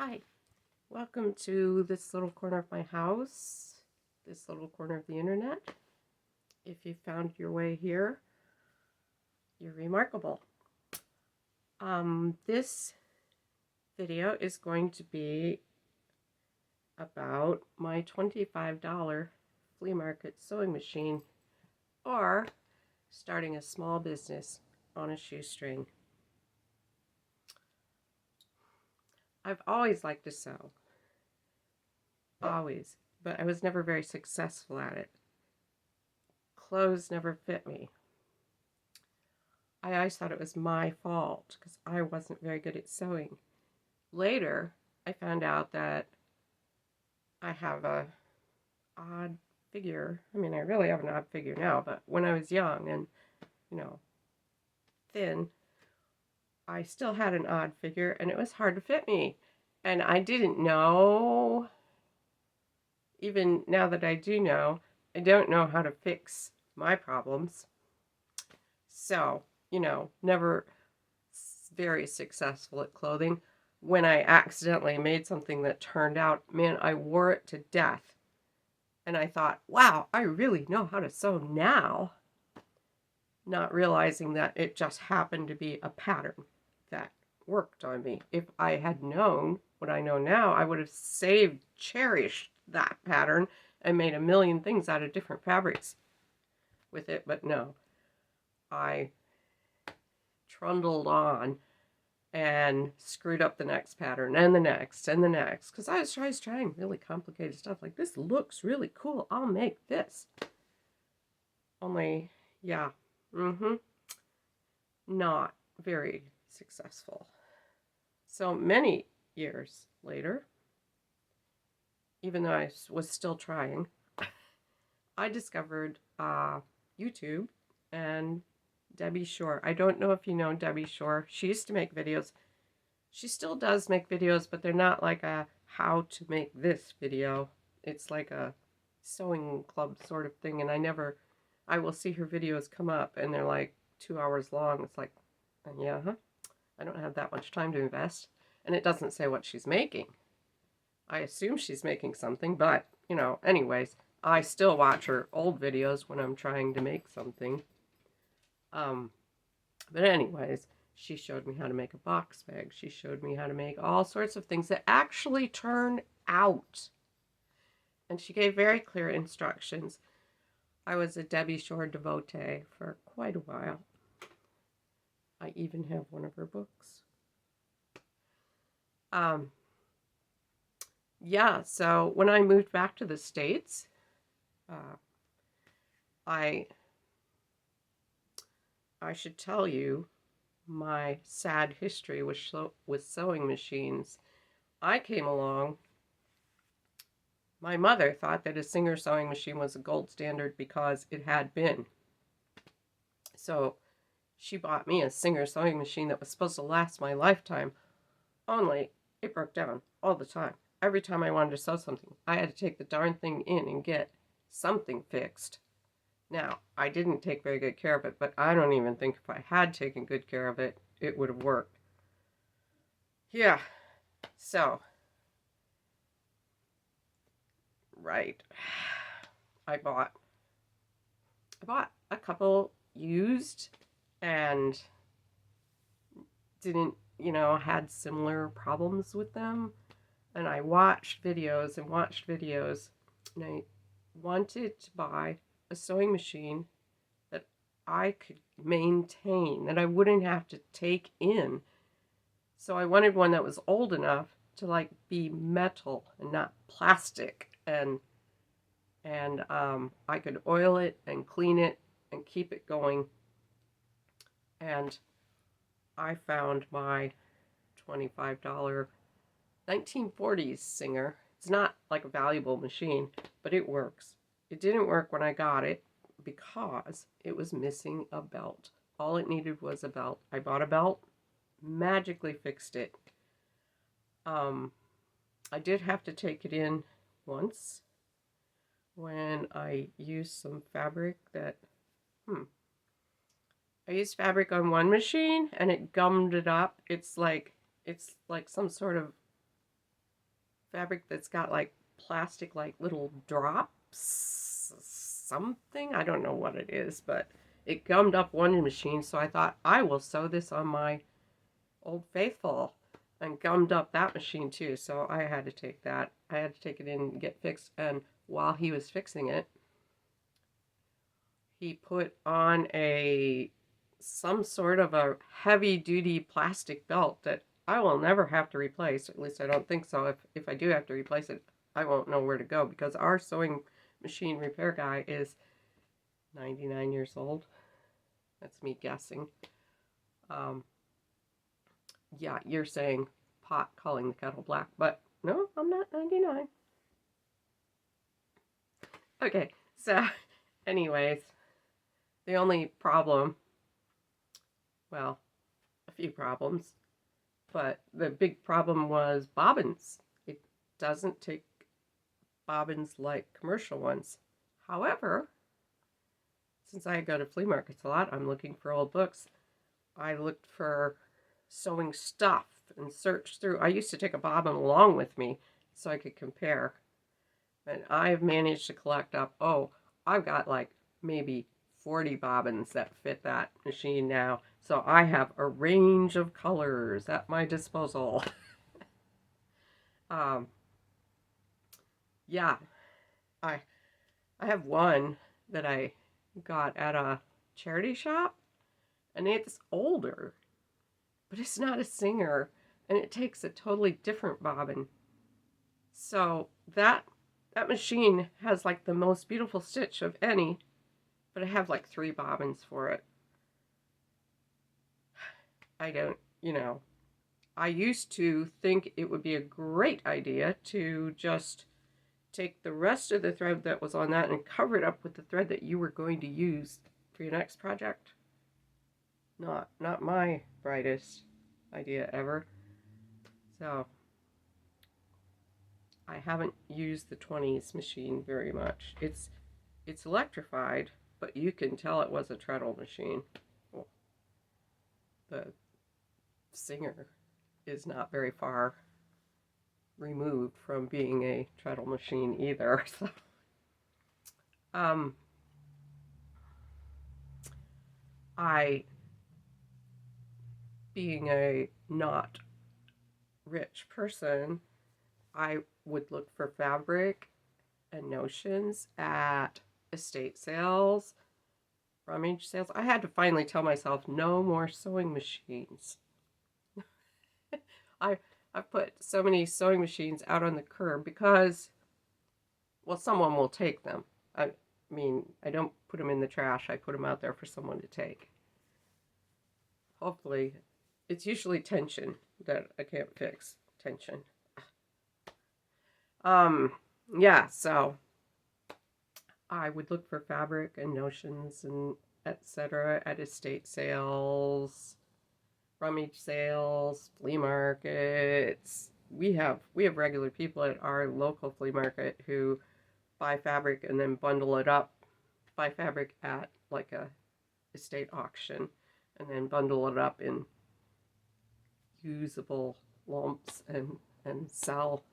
Hi, welcome to this little corner of my house, this little corner of the internet. If you found your way here, you're remarkable. This video is going to be about my $25 flea market sewing machine, or starting a small business on a shoestring. I've always liked to sew, always, but I was never very successful at it. Clothes never fit me. I always thought it was my fault because I wasn't very good at sewing. Later, I found out that I have a odd figure. I mean, I really have an odd figure now, but when I was young and, thin, I still had an odd figure and it was hard to fit me. And I didn't know, even now that I do know, I don't know how to fix my problems. So, never very successful at clothing. When I accidentally made something that turned out, man, I wore it to death. And I thought, wow, I really know how to sew now. Not realizing that it just happened to be a pattern that worked on me. If I had known what I know now, I would have cherished that pattern and made a million things out of different fabrics with it. But no, I trundled on and screwed up the next pattern and the next and the next, because I was trying really complicated stuff like, this looks really cool, I'll make this. Only, yeah, not very successful. So many years later, even though I was still trying, I discovered YouTube and Debbie Shore. I don't know if you know Debbie Shore. She used to make videos. She still does make videos, but they're not like a how to make this video. It's like a sewing club sort of thing, and I will see her videos come up and they're like 2 hours long. It's like, yeah, I don't have that much time to invest. And it doesn't say what she's making. I assume she's making something, but, anyways, I still watch her old videos when I'm trying to make something. But anyways, she showed me how to make a box bag. She showed me how to make all sorts of things that actually turn out. And she gave very clear instructions. I was a Debbie Shore devotee for quite a while. I even have one of her books. Yeah, so when I moved back to the States, I should tell you my sad history with sewing machines. I came along. My mother thought that a Singer sewing machine was a gold standard because it had been. So she bought me a Singer sewing machine that was supposed to last my lifetime, only it broke down all the time. Every time I wanted to sew something, I had to take the darn thing in and get something fixed. Now, I didn't take very good care of it, but I don't even think if I had taken good care of it, it would have worked. Yeah, so, right. I bought a couple used and didn't, had similar problems with them. And I watched videos and watched videos, and I wanted to buy a sewing machine that I could maintain, that I wouldn't have to take in. So I wanted one that was old enough to like be metal and not plastic, and I could oil it and clean it and keep it going. And I found my $25 1940s Singer. It's not like a valuable machine, but it works. It didn't work when I got it because it was missing a belt. All it needed was a belt. I bought a belt, magically fixed it. I did have to take it in once when I used some fabric that, I used fabric on one machine and it gummed it up. It's like some sort of fabric that's got like plastic, like little drops, something. I don't know what it is, but it gummed up one machine. So I thought I will sew this on my Old Faithful, and gummed up that machine too. So I had to take that. I had to take it in and get fixed. And while he was fixing it, he put on some sort of a heavy duty plastic belt that I will never have to replace. At least I don't think so. If I do have to replace it, I won't know where to go because our sewing machine repair guy is 99 years old. That's me guessing. Um, yeah, you're saying pot calling the kettle black, but no, I'm not 99. Okay, so anyways, the only problem, well, a few problems, but the big problem was bobbins. It doesn't take bobbins like commercial ones. However, since I go to flea markets a lot, I'm looking for old books. I looked for sewing stuff and searched through. I used to take a bobbin along with me so I could compare. And I've managed to collect up, I've got like maybe 40 bobbins that fit that machine now. So I have a range of colors at my disposal. um, yeah, I I have one that I got at a charity shop, and it's older, but it's not a Singer, and it takes a totally different bobbin. So that machine has like the most beautiful stitch of any, but I have like 3 bobbins for it. I don't, I used to think it would be a great idea to just take the rest of the thread that was on that and cover it up with the thread that you were going to use for your next project. Not my brightest idea ever. So I haven't used the 20s machine very much. It's electrified, but you can tell it was a treadle machine. Well, the Singer is not very far removed from being a treadle machine either. So, um, I, being a not rich person, I would look for fabric and notions at estate sales, rummage sales. I had to finally tell myself no more sewing machines. I I've put so many sewing machines out on the curb because, well, someone will take them. I mean, I don't put them in the trash. I put them out there for someone to take. Hopefully, it's usually tension that I can't fix. Tension. Um, yeah, so I would look for fabric and notions and etc. at estate sales, rummage sales, flea markets. We have regular people at our local flea market who buy fabric and then bundle it up, buy fabric at like a estate auction, and then bundle it up in usable lumps and sell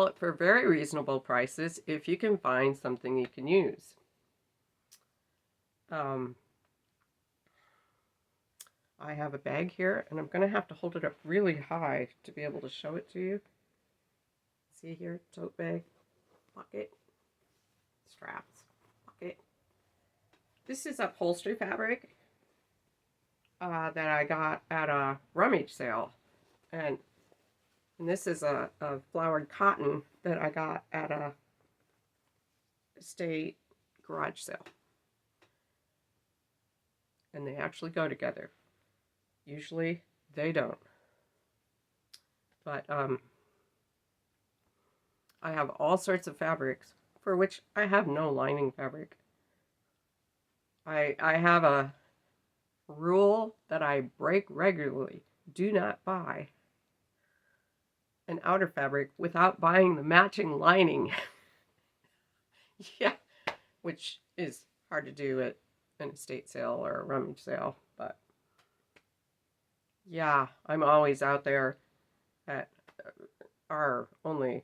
it for very reasonable prices if you can find something you can use. Um, I have a bag here, and I'm going to have to hold it up really high to be able to show it to you. See here, tote bag, pocket, straps, pocket. This is upholstery fabric that I got at a rummage sale, and this is a flowered cotton that I got at a estate garage sale. And they actually go together. Usually they don't. But I have all sorts of fabrics for which I have no lining fabric. I have a rule that I break regularly. Do not buy an outer fabric without buying the matching lining. Yeah, which is hard to do at an estate sale or a rummage sale, but yeah, I'm always out there at our only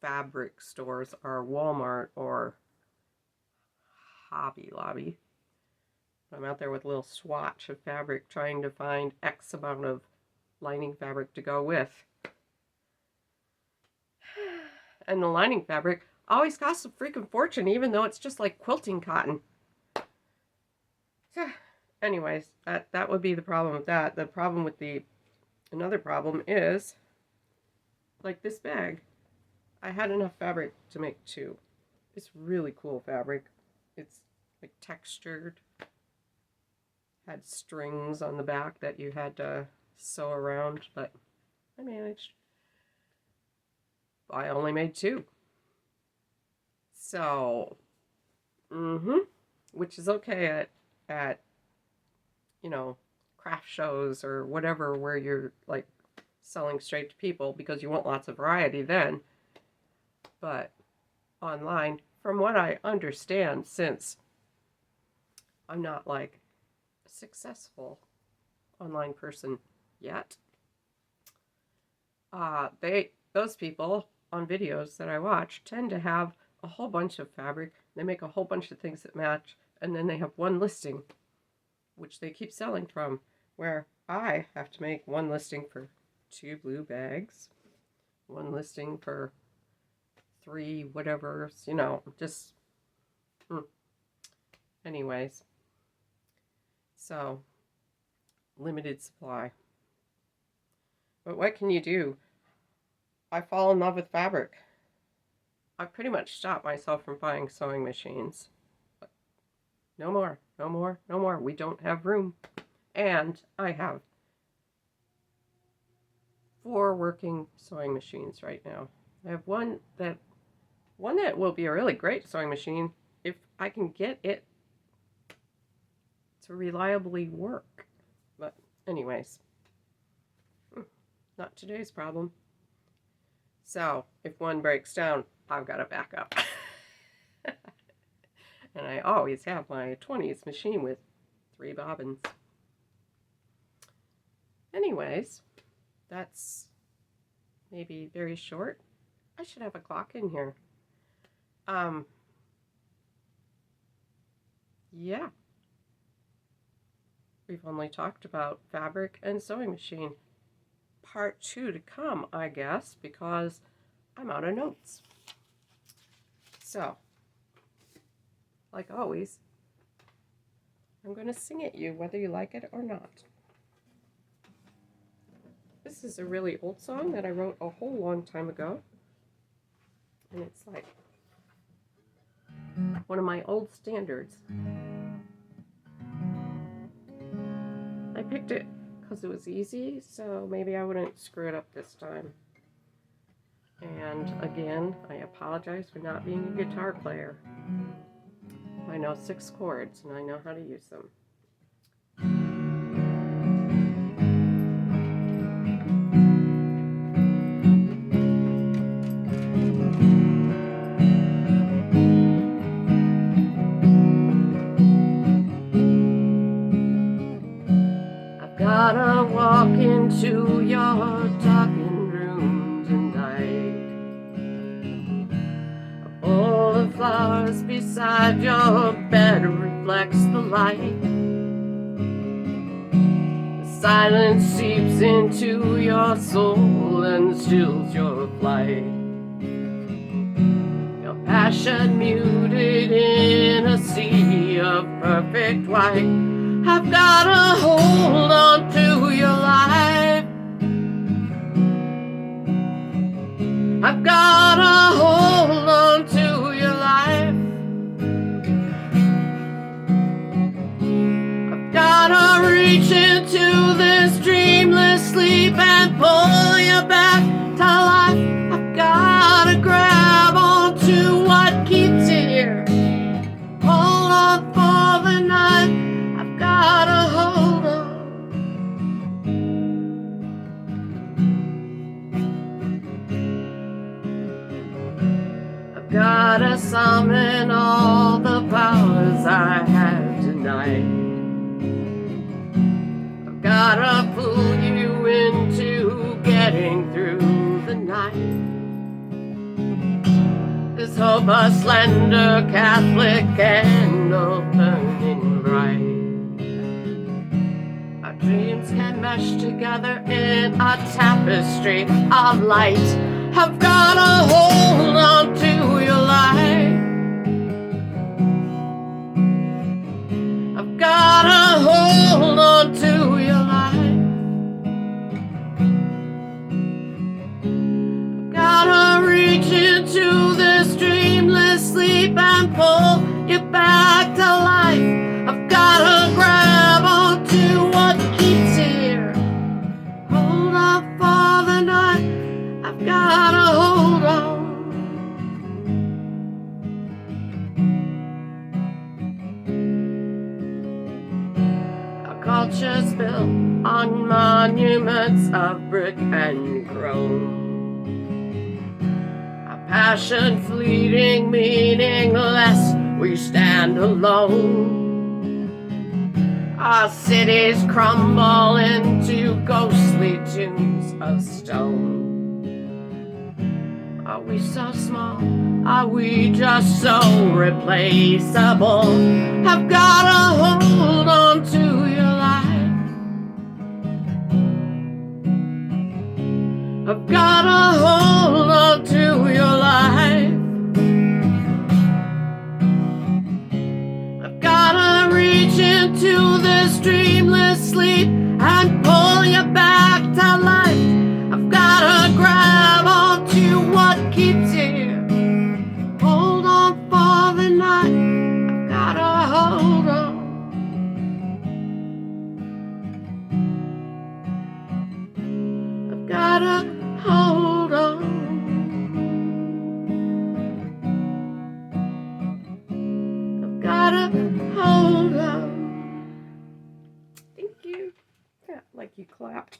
fabric stores are Walmart or Hobby Lobby. I'm out there with a little swatch of fabric trying to find X amount of lining fabric to go with. And the lining fabric always costs a freaking fortune, even though it's just like quilting cotton. Anyways, that would be the problem with that. The problem with another problem is, like this bag, I had enough fabric to make two. It's really cool fabric. It's like textured, had strings on the back that you had to sew around, but I managed. I only made two. So, which is okay at you know, craft shows or whatever where you're like selling straight to people because you want lots of variety then. But online, from what I understand, since I'm not like a successful online person yet, those people on videos that I watch tend to have a whole bunch of fabric. They make a whole bunch of things that match, and then they have one listing which they keep selling from, where I have to make one listing for 2 blue bags, one listing for 3 whatevers, just anyways. So limited supply. But what can you do? I fall in love with fabric. I've pretty much stopped myself from buying sewing machines. No more, no more, no more. We don't have room. And I have 4 working sewing machines right now. I have one that will be a really great sewing machine if I can get it to reliably work. But anyways, not today's problem. So if one breaks down, I've got a backup. And I always have my 20s machine with 3 bobbins. Anyways, that's maybe very short. I should have a clock in here. Yeah. We've only talked about fabric and sewing machine. Part 2 to come, I guess, because I'm out of notes. So, like always, I'm going to sing at you whether you like it or not. This is a really old song that I wrote a whole long time ago. And it's like one of my old standards. I picked it because it was easy, so maybe I wouldn't screw it up this time. And again, I apologize for not being a guitar player. I know 6 chords and I know how to use them. I've gotta walk into your darkened room tonight. A bowl of flowers beside your bed reflects the light. The silence seeps into your soul and stills your flight. Your passion muted in a sea of perfect white. I've gotta hold on to your life. I've gotta hold on to your life. I've gotta reach into this dreamless sleep and pull you back to life. I've gotta grab onto what keeps you here. Hold on for the night. I've gotta hold on. I've gotta summon all the powers I have tonight. I've gotta pull you into getting through the night. night. This hope a slender Catholic candle burning bright. Our dreams can mesh together in a tapestry of light. I've gotta hold on to your light. I've gotta hold on to your light. I've gotta reach into this dreamless sleep and pull you back to life. I've gotta grab onto what keeps here. Hold on for the night. I've gotta hold on. Our culture's built on monuments of brick and chrome. Our passion fleeting, meaningless, we stand alone. Our cities crumble into ghostly tombs of stone. Are we so small? Are we just so replaceable? I've gotta hold on to your life. I've gotta hold on to your life. I've gotta reach into this dreamless sleep and pull you back to life. I've gotta grab onto what keeps here. Hold on for the night. I've gotta hold on. I've gotta hold on. I've gotta hold on. Thank you. Yeah, like you clapped.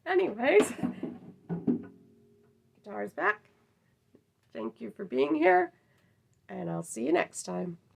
Anyways, guitar's back. Thank you for being here, and I'll see you next time.